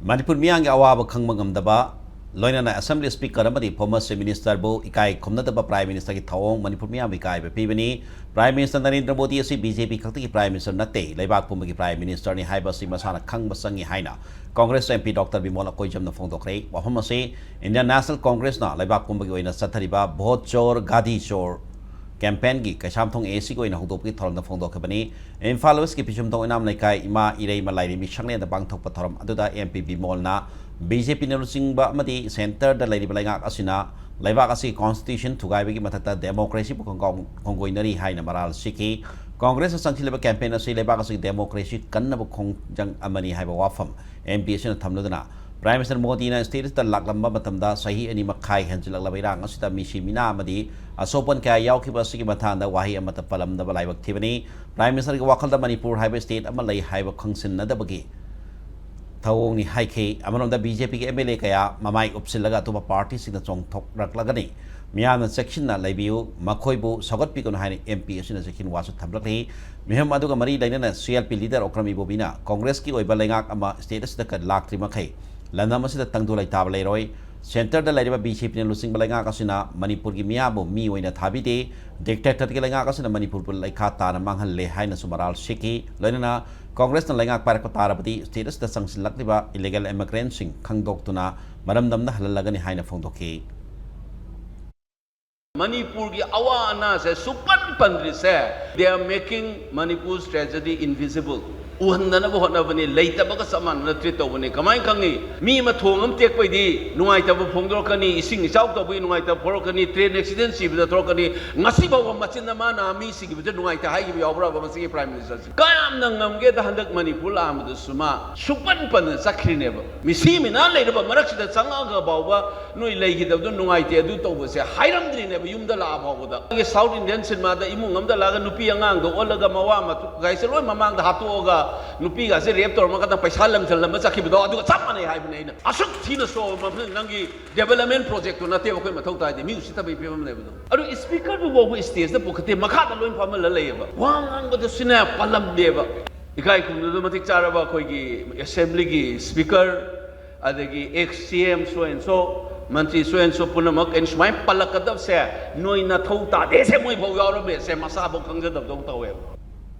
Manipur Miang Awaba Kangmangam Loinana Assembly Speaker Amadi, former Minister Bo Ikai Komnataba Prime Minister Tawong, Manipur Miang Ikai Pibani, Prime Minister Narendra Modi BJP Kati Prime Minister Nate, Lebak Pumaki Prime Minister Ni Haibasi Masana Kang Basangi Haina, Congress MP Dr. Bimol Kojam the Fondokre, Wahomase, Indian National Congress na Lebak Pumaki in a Satariba, Bochor Gadi Shore. Campaign gi kasam thong AC ko ina hudop ki thorom na phongdo khabani in followers ki pichum thong inam laikai ima irei malai mi sangne da bang thok pa thorom aduda MP Bimol na BJP ne rusing ba amadi center da lai balai ngak asina laibak asi constitution thugai gi mathata democracy bu khongoi nari haina maral siki Congress sangchileba campaign asi laibak asi democracy kanna bu khong jang amani haiba wafam MP asina thamlodana Prime Minister Modi na status da laklamba matamda sahi ani makai hanjilak labairang asita mishi mina amadi asopan kaya yaw ki basi ki mathanda wahi amata palam da balai bakthibani Prime Minister ki wakal da Manipur haiba state amalai haiba khongsin na da bagi thawong ni haike amanom da BJP ki MLA kaya mamai upsilaga tuba party sing da chong thok raklagani miyamna section na laibiu makhoibu sagot pi kono haini MP asina section wasu thamlakli miham aduga mari lainana CLP leader Okrami Bobina Congress ki oiba laingak ama status da kad laktri makai Landam masih datang tulai tabla roy center da lai ba BJP ne lusing balai nga kasina Manipur gi miabo mi oina thabi de dictator gi lai nga kasina Manipur pul lai khata na manghal le haina sumaral shiki lainana Congress na lai nga par ko tarapati status da sangsil lakliba illegal immigrants sing khangdok tuna maramdam na halalagani haina phongdoki Manipur ki awana se supan pandri se they are making Manipur's tragedy invisible Uhandana bo hotna bani leita ba ka saman na treat to bani kamai kangi mi ma thongam tek pai di nungai ta bo phongdor kani ising chau to bui nungai ta phor kani train accident si bi thor kani ngasi ba machin na ma na mi si gi bi nungai ta hai gi yaw ba si prime minister kayam na ngam ge da handak Manipur am du suma supan pan sakri ne ba mi si mi na le ba marak si da sanga ga ba ba noi lei gi da du nungai te du to bo se hairam dri ne ba yum da la ba ba da South Indian cinema da imung ngam da la ga nupi angang do olaga mawa ma gai se loi mamang da hatu oga nupi ga se rep tor ma ka paisa lam chal ma chakhi do adu chap mane hai bne na asuk thina so ma nangi development project to na te ko ma thau ta de music ta be pe ma ne do adu speaker bu bo stage da pokate makha da loin phamal la le ba wang ang ba sina palam de ba ikai kum do matik chara ba khoi gi assembly gi speaker adagi ex CM so and so Mantri so and so punamak and smai palakadav se noi na thau ta de se moi bho yaw me se masa bo khang da do tawe